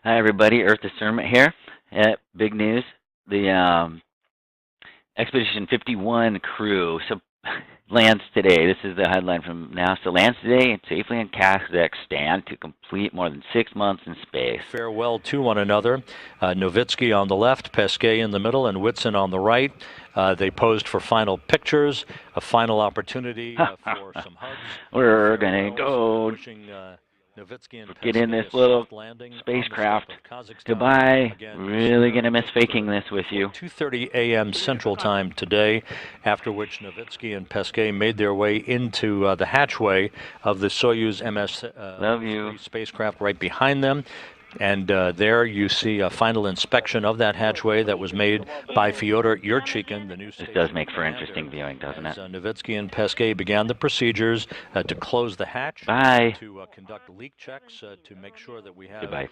Hi, everybody. Earth Discernment here. Big news. The Expedition 51 crew lands today. This is the headline from NASA. Lands today and safely in Kazakhstan to complete more than 6 months in space. Farewell to one another. Novitsky on the left, Pesquet in the middle, and Whitson on the right. They posed for final pictures, a final opportunity for some hugs. We're going to go get in this little spacecraft. Goodbye. Really going to miss faking this with you. 2:30 a.m. Central Time today, after which Novitsky and Pesquet made their way into the hatchway of the Soyuz MS-03 spacecraft right behind them. And there you see a final inspection of that hatchway that was made by Fyodor Yurchikhin, the new station. This does make for interesting viewing, doesn't it? Novitsky and Pesquet began the procedures to close the hatch, to conduct leak checks, to make sure that we have a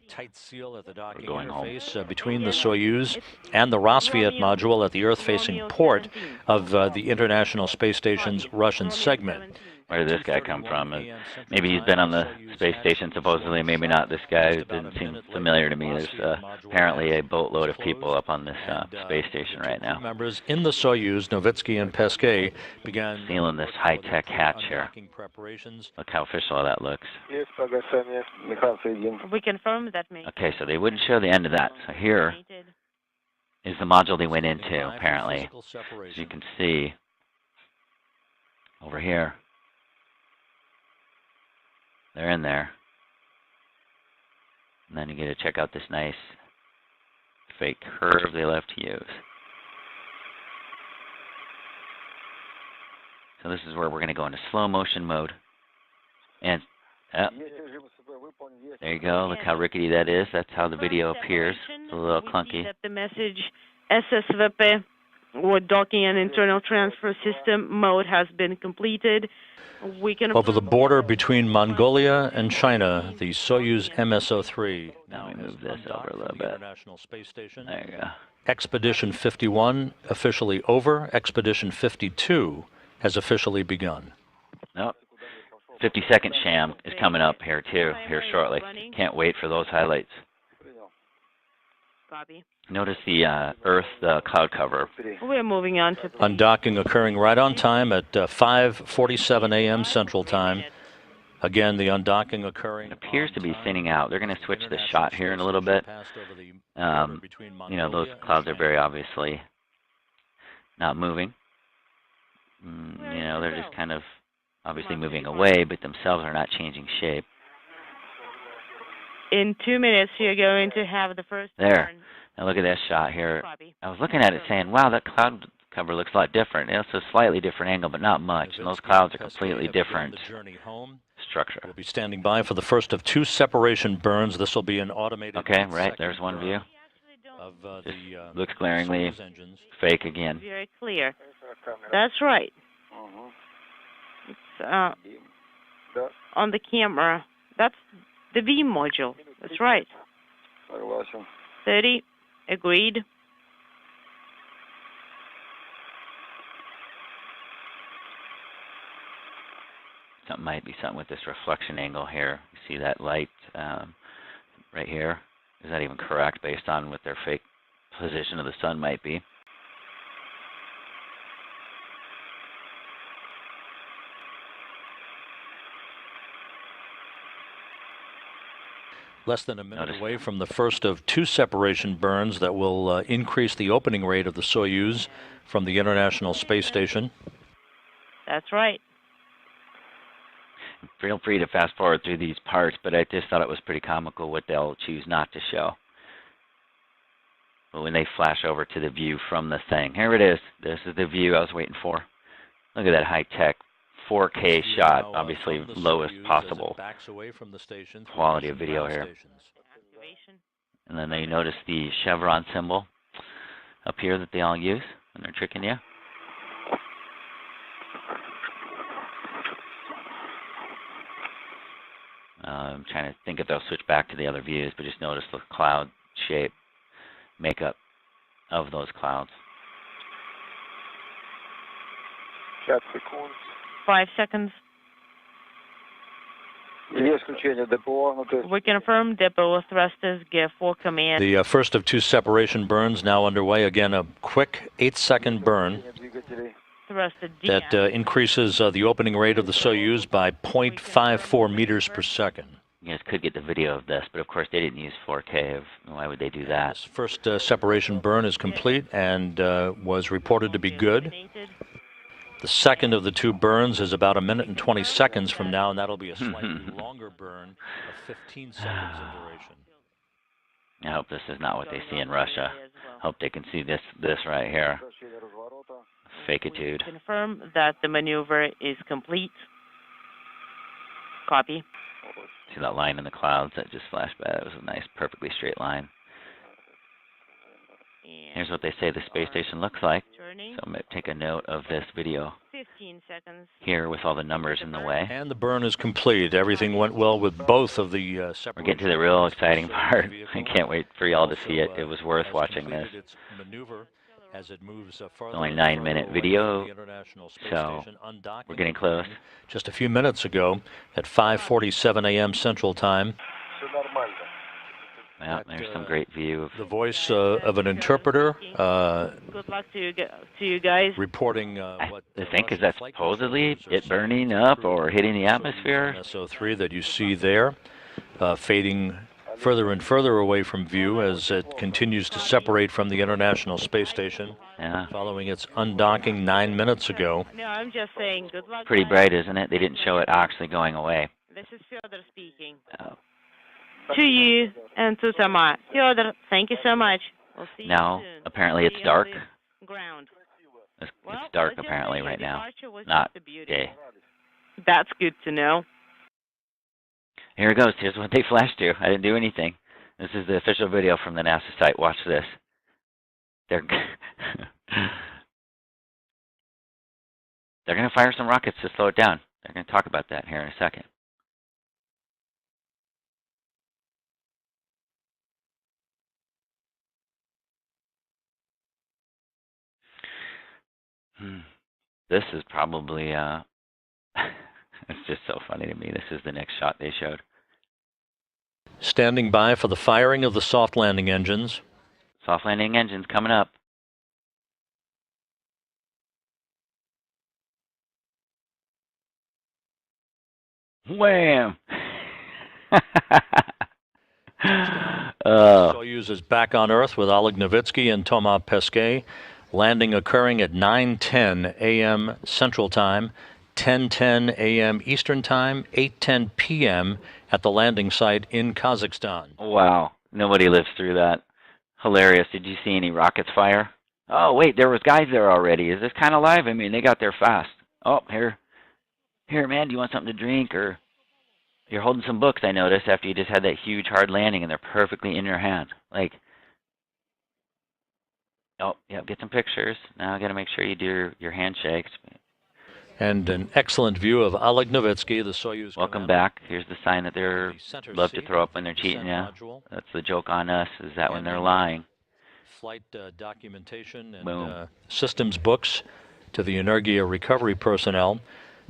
tight seal at the docking interface between the Soyuz and the Rassvet module at the Earth-facing port of the International Space Station's Russian segment. Where did this guy come from? Maybe he's been on the space station, supposedly. Maybe not. This guy didn't seem familiar to me. There's apparently a boatload of people up on this space station right now. Members in the Soyuz, Novitsky and Pesquet, began sealing this high-tech hatch here. Look how official that looks. We confirm that. Okay, so they wouldn't show the end of that. So here is the module they went into, apparently. As you can see over here. They're in there. And then you get to check out this nice fake curve they left to use. So this is where we're going to go into slow motion mode. And there you go. Look how rickety that is. That's how the video appears. It's a little clunky. The message SSVP or docking and internal transfer system mode has been completed. Over the border between Mongolia and China, the Soyuz MS-03. Now we move this over a little bit. International Space Station. There you go. Expedition 51 officially over. Expedition 52 has officially begun. Nope. 50-second sham is coming up here too, here shortly. Can't wait for those highlights. Copy. Notice the Earth cloud cover. We're moving on to undocking occurring right on time at 5:47 a.m. Central Time. Again, the undocking occurring. It appears to be thinning out. They're going to switch the shot here in a little bit. You know, those clouds are very obviously not moving. You know, they're just kind of obviously moving away, but themselves are not changing shape. In 2 minutes, you're going to have the first there. Now look at this shot here. I was looking at it saying, wow, that cloud cover looks a lot different. It's a slightly different angle, but not much. And those clouds are completely different structure. We'll be standing by for the first of 2 separation burns. This will be an automated. Okay, right. There's one view. Looks glaringly fake again. Very clear. That's right. It's on the camera. That's the V module. That's right. 30. Agreed. Something might be something with this reflection angle here. You see that light right here? Is that even correct based on what their fake position of the sun might be? Less than a minute away from the first of 2 separation burns that will increase the opening rate of the Soyuz from the International Space Station. That's right. Feel free to fast forward through these parts, but I just thought it was pretty comical what they'll choose not to show. But when they flash over to the view from the thing. Here it is. This is the view I was waiting for. Look at that high-tech 4K shot, obviously lowest possible quality of video here. And then they notice the chevron symbol up here that they all use when they're tricking you. I'm trying to think if they'll switch back to the other views, but just notice the cloud shape makeup of those clouds. 5 seconds. We confirm depot thrusters give full command. The first of 2 separation burns now underway. Again, a quick 8-second burn that increases the opening rate of the Soyuz by 0.54 meters per second. You guys could get the video of this, but of course they didn't use 4K. Why would they do that? This first separation burn is complete and was reported to be good. The second of the 2 burns is about 1 minute and 20 seconds from now, and that'll be a slightly longer burn of 15 seconds in duration. I hope this is not what they see in Russia. Hope they can see this right here. FAKEOut. Confirm that the maneuver is complete. Copy. See that line in the clouds that just flashed by? That was a nice, perfectly straight line. Here's what they say the space station looks like. So I'm going to take a note of this video 15 seconds. here with all the numbers in the way. And the burn is complete. Everything went well with both of the We're getting to the real exciting part. I can't wait for y'all to see it. It was worth watching this. As it moves only 9-minute video, so we're getting close. Just a few minutes ago at 5:47 a.m. Central Time. Well, there's some great view of the voice of an interpreter. Good luck to you guys. Reporting what I think is that supposedly it burning up or hitting the atmosphere. MS-03 that you see there, fading further and further away from view as it continues to separate from the International Space Station. Yeah. Following its undocking 9 minutes ago. No, I'm just saying good luck. Pretty bright, isn't it? They didn't show it actually going away. This is Fyodor speaking. To you and to Tama. Fyodor, thank you so much. We'll see you now, soon. apparently it's dark. Ground. It's dark apparently right now. Not day. That's good to know. Here it goes. Here's what they flashed to. I didn't do anything. This is the official video from the NASA site. Watch this. They're going to fire some rockets to slow it down. They're going to talk about that here in a second. This is probably, it's just so funny to me. This is the next shot they showed. Standing by for the firing of the soft landing engines. Soft landing engines coming up. Wham! Soyuz is back on Earth with Oleg Novitsky and Thomas Pesquet. Landing occurring at 9:10 a.m. Central Time, 10:10 a.m. Eastern Time, 8:10 p.m. at the landing site in Kazakhstan. Wow, nobody lives through that. Hilarious. Did you see any rockets fire? Oh, wait, there was guys there already. Is this kind of live? I mean, they got there fast. Oh, here, man, do you want something to drink? Or you're holding some books, I noticed, after you just had that huge hard landing, and they're perfectly in your hand. Like, oh, yeah, get some pictures. Now I got to make sure you do your handshakes. And an excellent view of Oleg Novitsky, the Soyuz Welcome back. Here's the sign that they're love to throw up when they're cheating. Yeah, that's the joke on us. Is that when they're lying? Flight documentation and systems books to the Energia recovery personnel.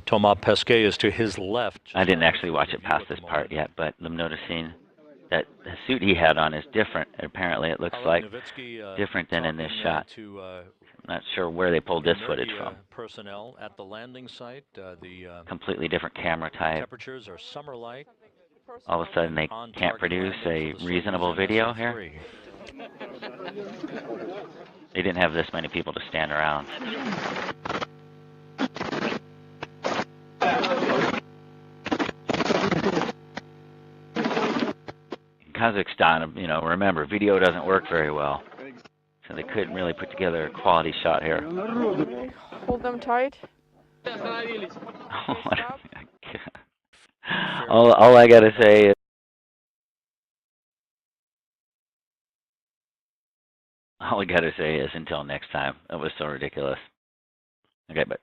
Thomas Pesquet is to his left. I didn't actually watch it past this part yet, but I'm noticing that the suit he had on is different. Apparently, it looks like different than in this shot. I'm not sure where they pulled this footage from. Personnel at the landing site. Completely different camera type. Temperatures are summer-like. All of a sudden, they can't produce a reasonable video here. They didn't have this many people to stand around. In Kazakhstan, you know, remember, video doesn't work very well. So they couldn't really put together a quality shot here. Hold them tight. All I gotta say is, until next time. That was so ridiculous. Okay, but